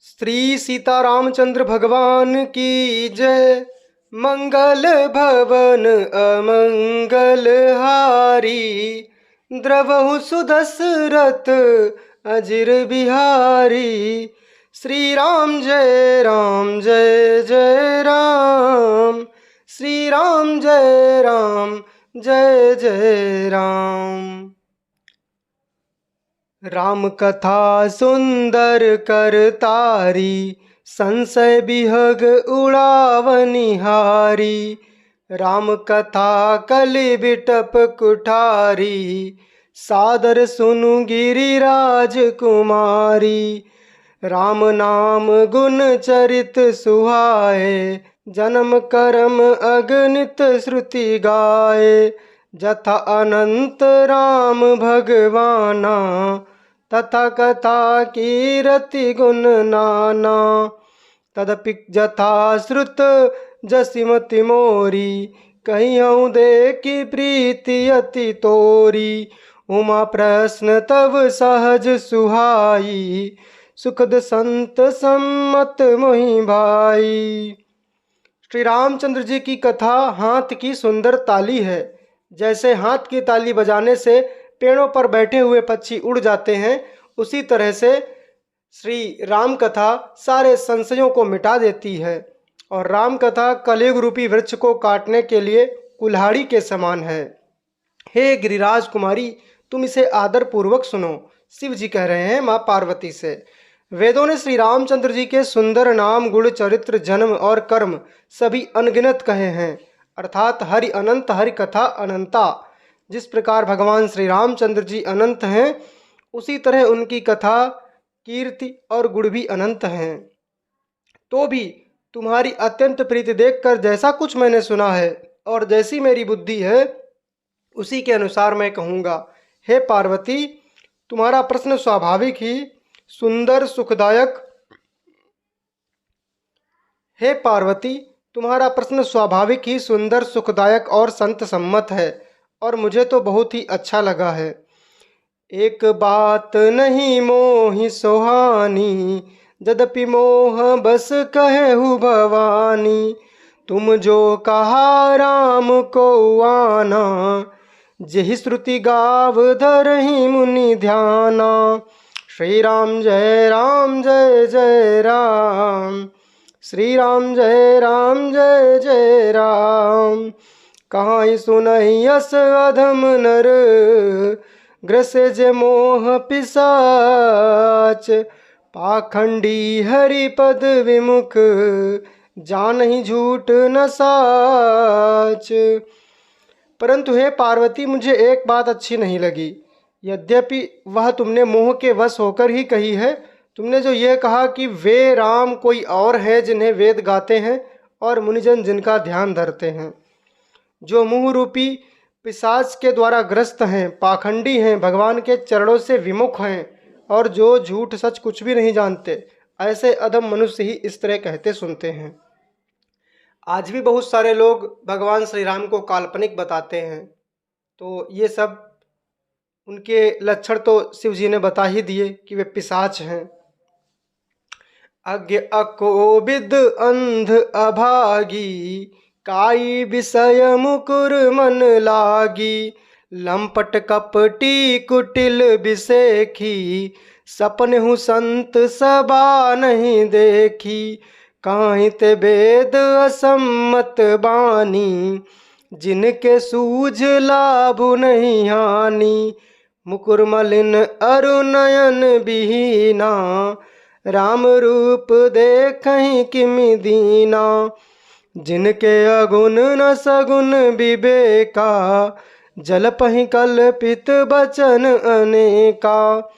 श्री सीता रामचंद्र भगवान की जय। मंगल भवन अमंगल हारी, द्रवहु सुदशरथ अजिर बिहारी। श्री राम जय राम जय जय राम, श्री राम जय राम जय जय राम। राम कथा सुंदर करतारी, संशय बिहग उड़ावनिहारी। राम कथा कलि बिटप कुठारी, सादर सुनु गिरिराज कुमारी। राम नाम गुण चरित सुहाए, जन्म कर्म अगणित श्रुति गाए। जथा अनंत राम भगवाना, तथा कथा कीरति गुण नाना। तदपि जथा श्रुत जसिमति मोरी, कहियऊँ देखी प्रीति अति तोरी। उमा प्रश्न तव सहज सुहाई, सुखद संत सम्मत मोहि भाई। श्री रामचंद्र जी की कथा हाथ की सुंदर ताली है। जैसे हाथ की ताली बजाने से पेड़ों पर बैठे हुए पक्षी उड़ जाते हैं, उसी तरह से श्री राम कथा सारे संशयों को मिटा देती है। और राम कथा कलयुग रूपी वृक्ष को काटने के लिए कुल्हाड़ी के समान है। हे गिरिराज कुमारी, तुम इसे आदर पूर्वक सुनो। शिव जी कह रहे हैं माँ पार्वती से। वेदों ने श्री रामचंद्र जी के सुंदर नाम, गुण, चरित्र, जन्म और कर्म सभी अनगिनत कहे हैं। अर्थात हरि अनंत, हरि कथा अनंता। जिस प्रकार भगवान श्री रामचंद्र जी अनंत हैं, उसी तरह उनकी कथा, कीर्ति और गुण भी अनंत हैं। तो भी तुम्हारी अत्यंत प्रीति देखकर जैसा कुछ मैंने सुना है और जैसी मेरी बुद्धि है, उसी के अनुसार मैं कहूँगा। हे पार्वती, तुम्हारा प्रश्न स्वाभाविक ही सुंदर सुखदायक हे पार्वती, तुम्हारा प्रश्न स्वाभाविक ही सुंदर, सुखदायक और संत सम्मत है, और मुझे तो बहुत ही अच्छा लगा है। एक बात नहीं मोहि सोहानी, यद्यपि मोह बस कहेहु भवानी। तुम जो कहा राम को आना, जेहि श्रुति गाव धरहि मुनि ध्याना। श्री राम जय राम जय जय राम, श्री राम जय राम जय जय राम। कहाँ सुनहि यस अधम नर, ग्रसे जे मोह पिशाच। पाखंडी हरि पद विमुख, जानहि झूठ न साच। परंतु हे पार्वती, मुझे एक बात अच्छी नहीं लगी। यद्यपि वह तुमने मोह के वश होकर ही कही है। तुमने जो यह कहा कि वे राम कोई और हैं जिन्हें वेद गाते हैं और मुनिजन जिनका ध्यान धरते हैं, जो मुँह रूपी पिशाच के द्वारा ग्रस्त हैं, पाखंडी हैं, भगवान के चरणों से विमुख हैं और जो झूठ सच कुछ भी नहीं जानते, ऐसे अधम मनुष्य ही इस तरह कहते सुनते हैं। आज भी बहुत सारे लोग भगवान श्री राम को काल्पनिक बताते हैं, तो ये सब उनके लक्षण तो शिव जी ने बता ही दिए कि वे पिशाच हैं। अज्ञ अकोविद अंध अभागी, काई विषय मुकुर मन लागी। लंपट कपटी कुटिल बिसेखी, सपने हूँ संत सबा नहीं देखी। काहीं ते वेद असम्मत बानी, जिनके सूझ लाभ नहीं हानि। मुकुर मलिन अरु नयन बिहीना, राम रूप देखहि किमि दीना। जिनके अगुण न सगुण विवेका, जलपहि कल्पित बचन अनेका।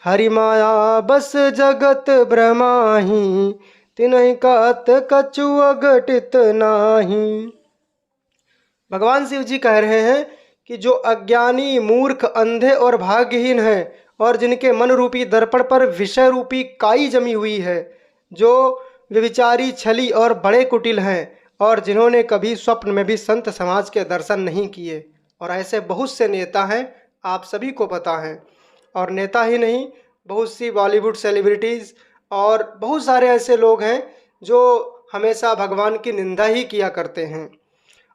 हरि माया बस जगत भ्रमाहि, तिनहि कहत कछु अघटित नाही। भगवान शिव जी कह रहे हैं कि जो अज्ञानी, मूर्ख, अंधे और भाग्यहीन हैं, और जिनके मन रूपी दर्पण पर विषय रूपी काई जमी हुई है, जो व्यभिचारी, छली और बड़े कुटिल हैं, और जिन्होंने कभी स्वप्न में भी संत समाज के दर्शन नहीं किए। और ऐसे बहुत से नेता हैं, आप सभी को पता है। और नेता ही नहीं, बहुत सी बॉलीवुड सेलिब्रिटीज़ और बहुत सारे ऐसे लोग हैं जो हमेशा भगवान की निंदा ही किया करते हैं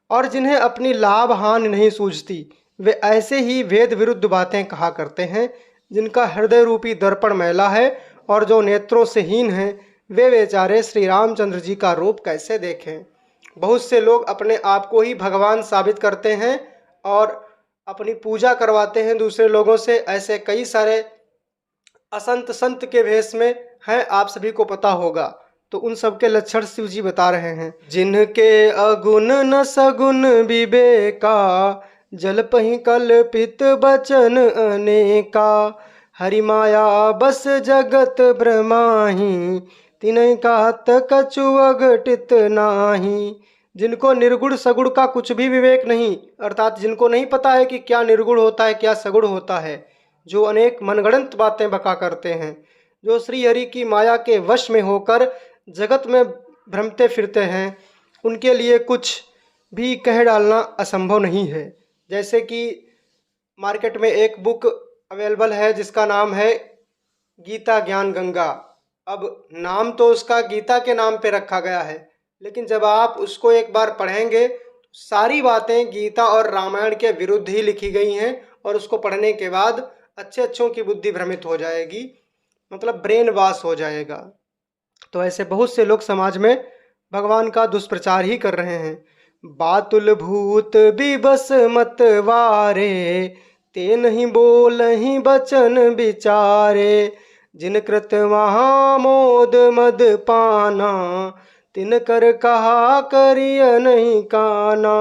और जिन्हें अपनी लाभ हानि नहीं सूझती। वे ऐसे ही वेद विरुद्ध बातें कहा करते हैं जिनका हृदय रूपी दर्पण मैला है और जो नेत्रों से हीन हैं, वे बेचारे श्री रामचंद्र जी का रूप कैसे देखें। बहुत से लोग अपने आप को ही भगवान साबित करते हैं और अपनी पूजा करवाते हैं दूसरे लोगों से। ऐसे कई सारे असंत संत के भेष में हैं, आप सभी को पता होगा। तो उन सब के लक्षण शिव जी बता रहे हैं। जिनके अगुण न सगुण विवेका, जलपहि कल्पित बचन अनेका। हरि माया बस जगत भ्रमाहि, तिनहि कात कछु अघटित नाही। जिनको निर्गुण सगुण का कुछ भी विवेक नहीं, अर्थात जिनको नहीं पता है कि क्या निर्गुण होता है क्या सगुण होता है, जो अनेक मनगढ़ंत बातें बका करते हैं, जो श्री हरि की माया के वश में होकर जगत में भ्रमते फिरते हैं, उनके लिए कुछ भी कह डालना असंभव नहीं है। जैसे कि मार्केट में एक बुक अवेलेबल है जिसका नाम है गीता ज्ञान गंगा। अब नाम तो उसका गीता के नाम पे रखा गया है, लेकिन जब आप उसको एक बार पढ़ेंगे तो सारी बातें गीता और रामायण के विरुद्ध ही लिखी गई हैं और उसको पढ़ने के बाद अच्छों की बुद्धि भ्रमित हो जाएगी, मतलब ब्रेन वॉश हो जाएगा। तो ऐसे बहुत से लोग समाज में भगवान का दुष्प्रचार ही कर रहे हैं। बातुल भूत बिबस मत वारे, ते नहीं बोलहि बचन विचारे। जिन कृत महामोद मद पाना, तिन कर कहा करिय नहीं काना।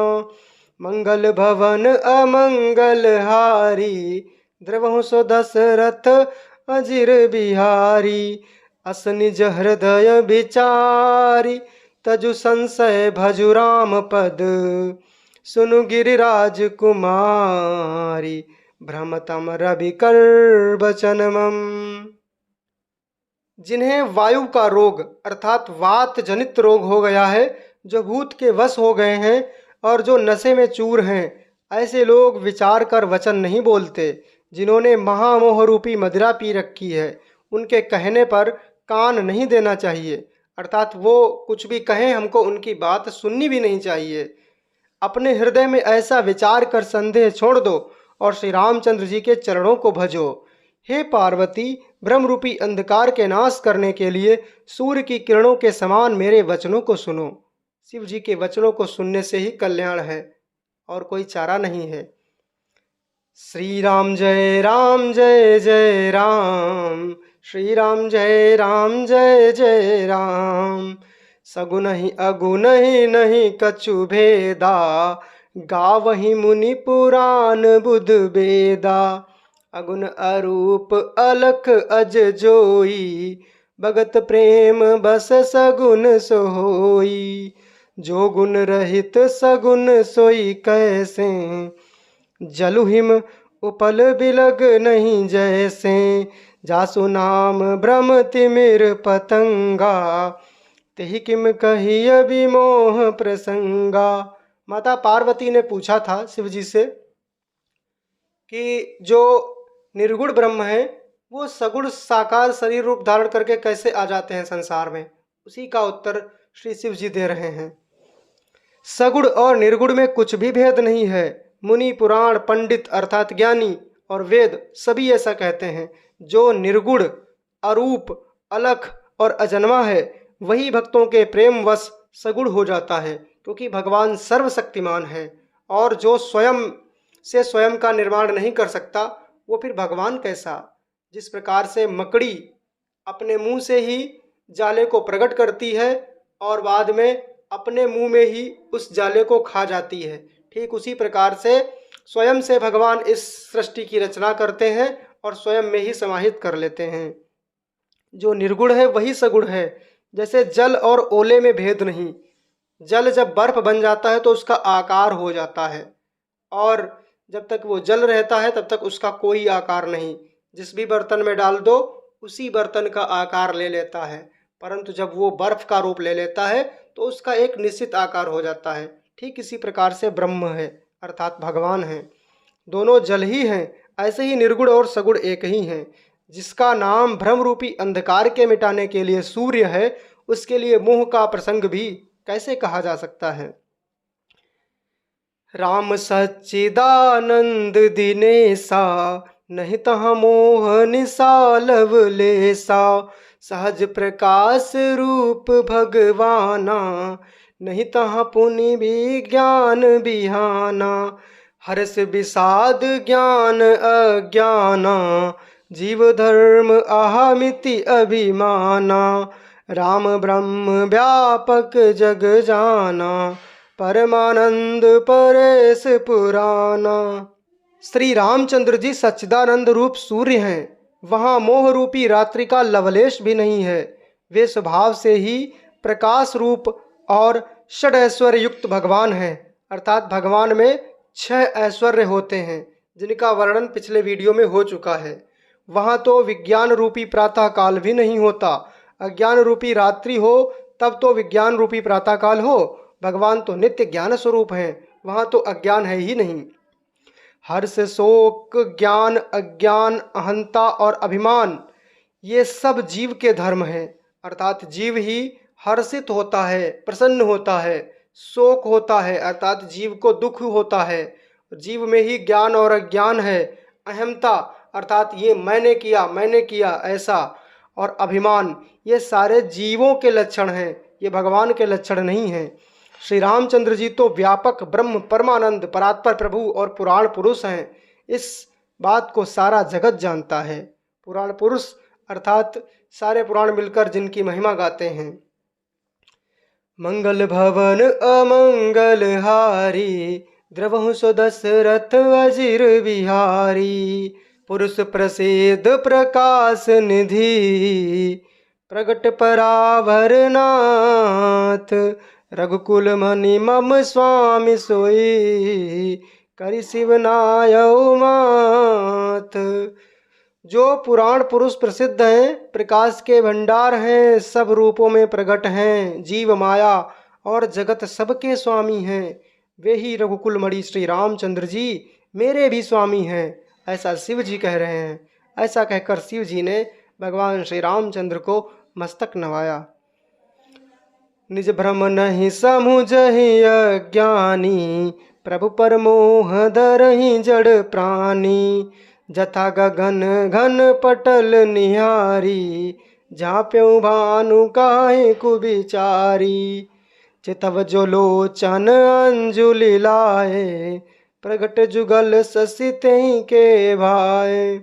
मंगल भवन अमंगल हारी, द्रवहु सो दशरथ अजिर बिहारी। अस निज हृदय विचारी, तजु संशय भजु राम पद। सुनु गिरिराज कुमारी, भ्रमतम रवि कर बचनमम। जिन्हें वायु का रोग अर्थात वात जनित रोग हो गया है, जो भूत के वश हो गए हैं और जो नशे में चूर हैं, ऐसे लोग विचार कर वचन नहीं बोलते। जिन्होंने महामोह रूपी मदिरा पी रखी है, उनके कहने पर कान नहीं देना चाहिए, अर्थात वो कुछ भी कहें हमको उनकी बात सुननी भी नहीं चाहिए। अपने हृदय में ऐसा विचार कर संदेह छोड़ दो और श्री रामचंद्र जी के चरणों को भजो। हे पार्वती, ब्रह्म रूपी अंधकार के नाश करने के लिए सूर्य की किरणों के समान मेरे वचनों को सुनो। शिव जी के वचनों को सुनने से ही कल्याण है और कोई चारा नहीं है। श्री राम जय जय राम, श्री राम जय जय राम। सगुन ही अगुन ही नहीं कछु भेदा, गावहि मुनि पुराण बुध बेदा। अगुन अरूप अलख अज जोई, भगत प्रेम बस सगुन सोई। जो गुण रहित सगुन सोई कैसे, जलु हिम उपल बिलग नहीं जैसे। जासु नाम ब्रह्म तिमिर पतंगा, तेहि किम कही विमोह प्रसंगा। माता पार्वती ने पूछा था शिव जी से कि जो निर्गुण ब्रह्म है वो सगुण साकार शरीर रूप धारण करके कैसे आ जाते हैं संसार में। उसी का उत्तर श्री शिव जी दे रहे हैं। सगुण और निर्गुण में कुछ भी भेद नहीं है। मुनि पुराण पंडित अर्थात ज्ञानी और वेद सभी ऐसा कहते हैं। जो निर्गुण अरूप अलख और अजन्मा है वही भक्तों के प्रेम वश सगुण हो जाता है, क्योंकि भगवान सर्वशक्तिमान है और जो स्वयं से स्वयं का निर्माण नहीं कर सकता वो फिर भगवान कैसा। जिस प्रकार से मकड़ी अपने मुंह से ही जाले को प्रकट करती है और बाद में अपने मुंह में ही उस जाले को खा जाती है, ठीक उसी प्रकार से स्वयं से भगवान इस सृष्टि की रचना करते हैं और स्वयं में ही समाहित कर लेते हैं। जो निर्गुण है वही सगुण है। जैसे जल और ओले में भेद नहीं। जल जब बर्फ बन जाता है तो उसका आकार हो जाता है और जब तक वो जल रहता है तब तक उसका कोई आकार नहीं। जिस भी बर्तन में डाल दो उसी बर्तन का आकार ले लेता है, परंतु जब वो बर्फ का रूप ले लेता है तो उसका एक निश्चित आकार हो जाता है। ठीक इसी प्रकार से ब्रह्म है अर्थात भगवान है, दोनों जल ही हैं। ऐसे ही निर्गुण और सगुण एक ही हैं। जिसका नाम भ्रम रूपी अंधकार के मिटाने के लिए सूर्य है, उसके लिए मोह का प्रसंग भी कैसे कहा जा सकता है। राम सच्चिदानंद दिनेसा, नहीं तहाँ मोह निसा लवलेसा। सहज प्रकाश रूप भगवाना, नहीं तहाँ पुनि विज्ञान बिहाना। हर्ष विषाद ज्ञान अज्ञाना, जीव धर्म अहमिति अभिमाना। राम ब्रह्म व्यापक जग जाना, परमानंद परेश पुराना। श्री रामचंद्र जी सच्चिदानंद रूप सूर्य हैं। वहाँ मोह रूपी रात्रि का लवलेश भी नहीं है। वे स्वभाव से ही प्रकाश रूप और षड ऐश्वर्य युक्त भगवान हैं। अर्थात भगवान में 6 ऐश्वर्य होते हैं, जिनका वर्णन पिछले वीडियो में हो चुका है। वहाँ तो विज्ञान रूपी प्रातः काल भी नहीं होता। अज्ञान रूपी रात्रि हो तब तो विज्ञान रूपी प्रातः काल हो। भगवान तो नित्य ज्ञान स्वरूप हैं, वहाँ तो अज्ञान है ही नहीं। हर्ष शोक ज्ञान अज्ञान अहंता और अभिमान, ये सब जीव के धर्म हैं। अर्थात जीव ही हर्षित होता है, प्रसन्न होता है। शोक होता है अर्थात जीव को दुख होता है। जीव में ही ज्ञान और अज्ञान है। अहमता अर्थात ये मैंने किया ऐसा। और अभिमान, ये सारे जीवों के लक्षण हैं, ये भगवान के लक्षण नहीं हैं। श्री रामचंद्र जी तो व्यापक ब्रह्म परमानंद परात्पर प्रभु और पुराण पुरुष हैं। इस बात को सारा जगत जानता है। पुराण पुरुष अर्थात सारे पुराण मिलकर जिनकी महिमा गाते हैं। मंगल भवन अमंगल हारी, द्रवहु सो दशरथ अजिर बिहारी। पुरुष प्रसिद्ध प्रकाश निधि, प्रगट परावर नाथ। रघुकुल मणि मम स्वामी सोई, करि शिवनायउ माथ। जो पुराण पुरुष प्रसिद्ध हैं, प्रकाश के भंडार हैं, सब रूपों में प्रकट हैं, जीव माया और जगत सबके स्वामी हैं, वे ही रघुकुल मणि श्री रामचंद्र जी मेरे भी स्वामी हैं, ऐसा शिव जी कह रहे हैं। ऐसा कहकर शिव जी ने भगवान श्री रामचंद्र को मस्तक नवाया। निज भ्रम नहीं समुझहि अज्ञानी, प्रभु पर मोह धरहि जड़ प्राणी। जथा गगन घन पटल निहारी, झाँप्यउ भानु काहे कुबिचारी। चितव जो लोचन अंजुलि लाए, प्रगट जुगल शशि तेहि के भाए।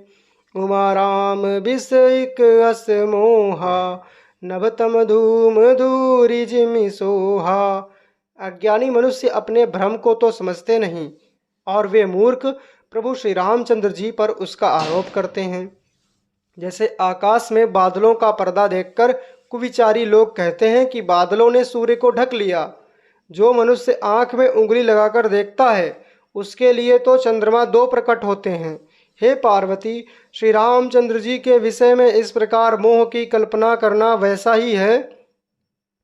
उमा राम बिसइक अस मोहा, नभतम धूम धूरी जिमि सोहा। अज्ञानी मनुष्य अपने भ्रम को तो समझते नहीं, और वे मूर्ख प्रभु श्री रामचंद्र जी पर उसका आरोप करते हैं। जैसे आकाश में बादलों का पर्दा देखकर कुविचारी लोग कहते हैं कि बादलों ने सूर्य को ढक लिया। जो मनुष्य आंख में उंगली लगाकर देखता है, उसके लिए तो चंद्रमा 2 प्रकट होते हैं। हे पार्वती, श्री रामचंद्र जी के विषय में इस प्रकार मोह की कल्पना करना वैसा ही है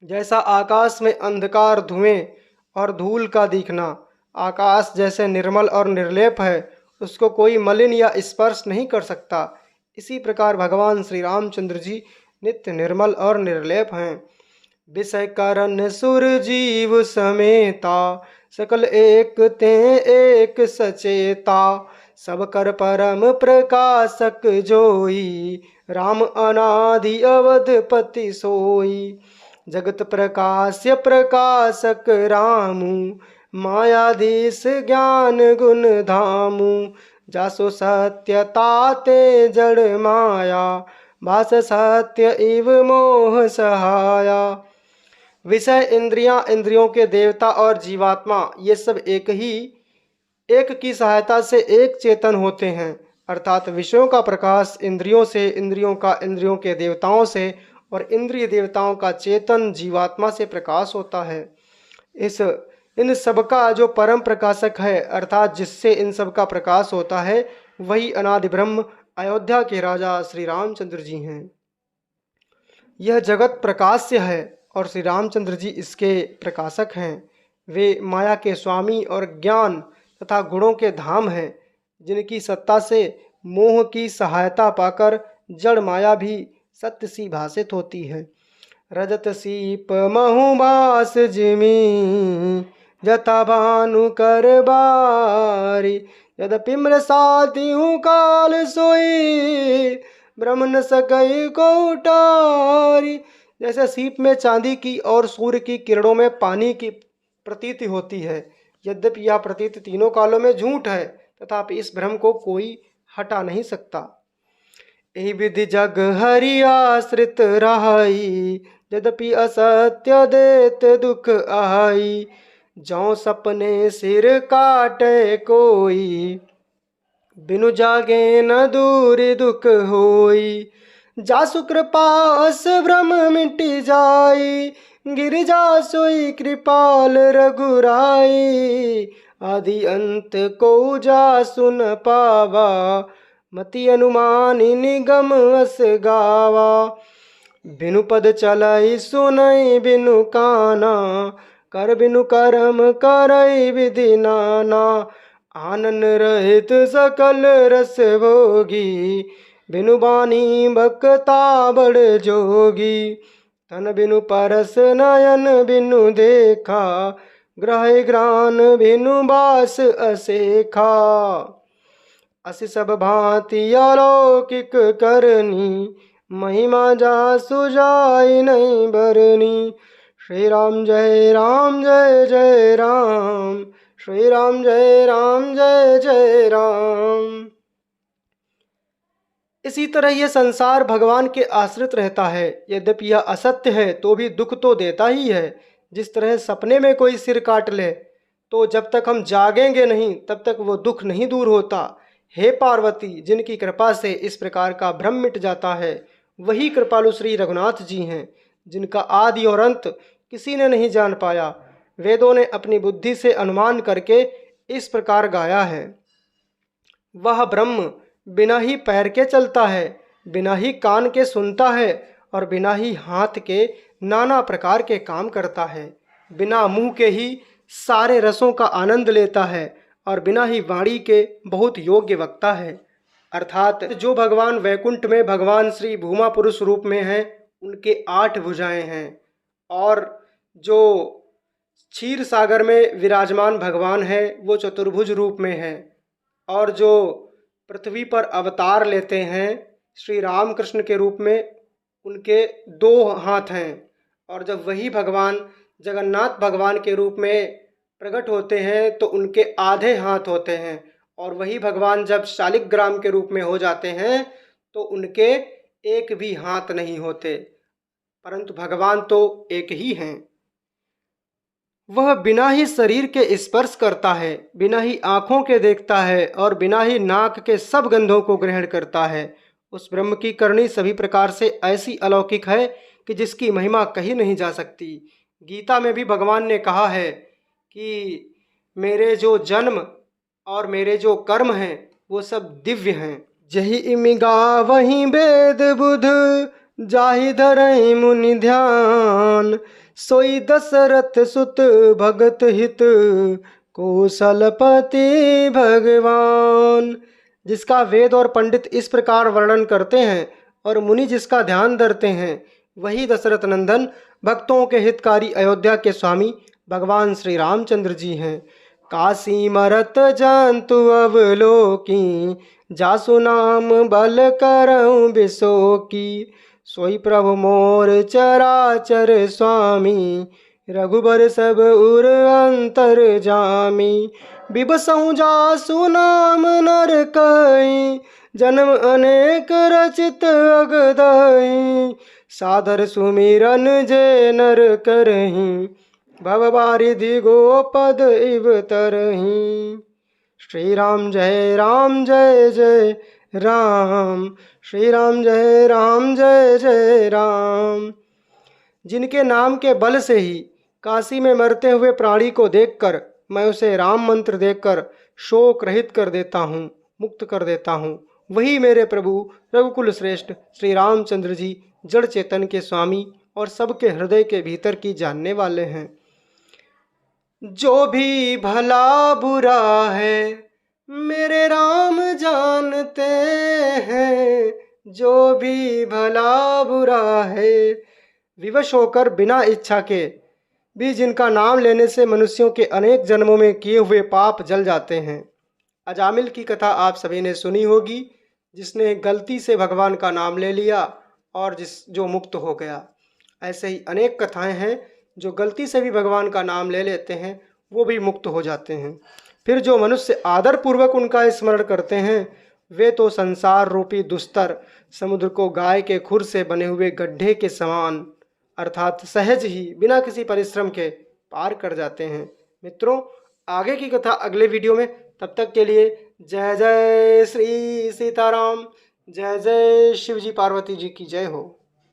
जैसा आकाश में अंधकार, धुएं और धूल का दिखना। आकाश जैसे निर्मल और निर्लेप है, उसको कोई मलिन या स्पर्श नहीं कर सकता। इसी प्रकार भगवान श्री रामचंद्र जी नित्य निर्मल और निर्लेप हैं। विषय कारण सुर जीव समेता, सकल एक ते एक सचेता। सब कर परम प्रकाशक जोई, राम अनादि अवधपति सोई। जगत प्रकाश्य प्रकाशक रामू, मायाधीश ज्ञान गुण धामू। जासो सत्यता ते जड़ माया, भास सत्य इव मोह सहाया। विषय इंद्रियां, इंद्रियों के देवता और जीवात्मा, ये सब एक की सहायता से एक चेतन होते हैं। अर्थात विषयों का प्रकाश इंद्रियों से, इंद्रियों का इंद्रियों के देवताओं से और इंद्रिय देवताओं का चेतन जीवात्मा से प्रकाश होता है। इन सब का जो परम प्रकाशक है, अर्थात जिससे इन सब का प्रकाश होता है, वही अनादि ब्रह्म अयोध्या के राजा श्री रामचंद्र जी हैं। यह जगत प्रकाश्य है और श्री रामचंद्र जी इसके प्रकाशक हैं। वे माया के स्वामी और ज्ञान तथा गुणों के धाम हैं, जिनकी सत्ता से मोह की सहायता पाकर जड़ माया भी सत्य सी भासित होती है। रजत सीप महुबास जिमी जता भानु कर बारी यद्यपि साथी हूँ काल सोई ब्रह्म न सकई को उटारी। जैसे सीप में चांदी की और सूर्य की किरणों में पानी की प्रतीति होती है, यद्यपि यह प्रतीति तीनों कालों में झूठ है, तथापि इस भ्रम को कोई हटा नहीं सकता। एहि विधि जग हरि आश्रित रहाई यद्यपि असत्य देत दुख आई। जौ सपने सिर काटे कोई बिनु जागे न दूरी दुख होई। जासु कृपा अस भ्रम मिटि जाई गिरिजा सोई कृपाल रघुराई। आदि अंत को जासु न पावा मति अनुमानी निगम अस गावा। बिनु पद चलाई सुनई बिनु काना कर बिनु कर्म करई विधि नाना। आनन रहित सकल रस भोगी बिनु बानी बकता बड़ जोगी। तन बिनु परस नयन बिनु देखा ग्रह ग्रान बिनु बास असेखा। असि सब भांति अलौकिक करनी महिमा जासु जाय नहीं बरनी। श्री राम जय राम जय जय राम श्री राम जय राम जय जय राम। इसी तरह यह संसार भगवान के आश्रित रहता है, यद्यपि यह असत्य है तो भी दुख तो देता ही है। जिस तरह सपने में कोई सिर काट ले तो जब तक हम जागेंगे नहीं तब तक वो दुख नहीं दूर होता। हे पार्वती, जिनकी कृपा से इस प्रकार का भ्रम मिट जाता है वही कृपालु श्री रघुनाथ जी हैं, जिनका आदि और अंत किसी ने नहीं जान पाया। वेदों ने अपनी बुद्धि से अनुमान करके इस प्रकार गाया है। वह ब्रह्म बिना ही पैर के चलता है, बिना ही कान के सुनता है और बिना ही हाथ के नाना प्रकार के काम करता है। बिना मुंह के ही सारे रसों का आनंद लेता है और बिना ही वाणी के बहुत योग्य वक्ता है। अर्थात जो भगवान वैकुंठ में भगवान श्री भूमा पुरुष रूप में हैं उनके 8 भुजाएं हैं, और जो क्षीर सागर में विराजमान भगवान है वो चतुर्भुज रूप में है, और जो पृथ्वी पर अवतार लेते हैं श्री राम कृष्ण के रूप में उनके 2 हाथ हैं, और जब वही भगवान जगन्नाथ भगवान के रूप में प्रकट होते हैं तो उनके आधे हाथ होते हैं, और वही भगवान जब शालिग्राम के रूप में हो जाते हैं तो उनके एक भी हाथ नहीं होते, परंतु भगवान तो एक ही हैं। वह बिना ही शरीर के स्पर्श करता है, बिना ही आँखों के देखता है और बिना ही नाक के सब गंधों को ग्रहण करता है। उस ब्रह्म की करनी सभी प्रकार से ऐसी अलौकिक है कि जिसकी महिमा कही नहीं जा सकती। गीता में भी भगवान ने कहा है कि मेरे जो जन्म और मेरे जो कर्म हैं वो सब दिव्य हैं। जही इमिगा वही वेद बुध जाहि धरहि मुनि ध्यान। सोई दशरथ सुत भगत हित कौशलपति भगवान। जिसका वेद और पंडित इस प्रकार वर्णन करते हैं और मुनि जिसका ध्यान धरते हैं वही दशरथ नंदन भक्तों के हितकारी अयोध्या के स्वामी भगवान श्री रामचंद्र जी हैं। काशी मरत जंतु अवलोकी जासु नाम बल करऊं बिसोकी। सोई प्रभु मोर चराचर स्वामी रघुबर सब उर अंतर जामी। बिबसऊं जासु नाम नर कई जन्म अनेक रचित अगदई। सादर सुमिरन जे नर करहीं भव बारिधि गोपद इव तरहीं। श्री राम जय जय राम श्री राम जय जय राम। जिनके नाम के बल से ही काशी में मरते हुए प्राणी को देखकर मैं उसे राम मंत्र देकर शोक रहित कर देता हूँ, मुक्त कर देता हूँ, वही मेरे प्रभु रघुकुल श्रेष्ठ श्री रामचंद्र जी जड़ चेतन के स्वामी और सबके हृदय के भीतर की जानने वाले हैं। जो भी भला बुरा है मेरे राम जानते हैं। जो भी भला बुरा है। विवश होकर बिना इच्छा के भी जिनका नाम लेने से मनुष्यों के अनेक जन्मों में किए हुए पाप जल जाते हैं। अजामिल की कथा आप सभी ने सुनी होगी, जिसने गलती से भगवान का नाम ले लिया और जो मुक्त हो गया। ऐसे ही अनेक कथाएं हैं, जो गलती से भी भगवान का नाम ले लेते हैं वो भी मुक्त हो जाते हैं। फिर जो मनुष्य आदर पूर्वक उनका स्मरण करते हैं वे तो संसार रूपी दुस्तर समुद्र को गाय के खुर से बने हुए गड्ढे के समान अर्थात सहज ही बिना किसी परिश्रम के पार कर जाते हैं। मित्रों, आगे की कथा अगले वीडियो में। तब तक के लिए जय जय श्री सीताराम, जय जय शिव जी पार्वती जी की जय हो।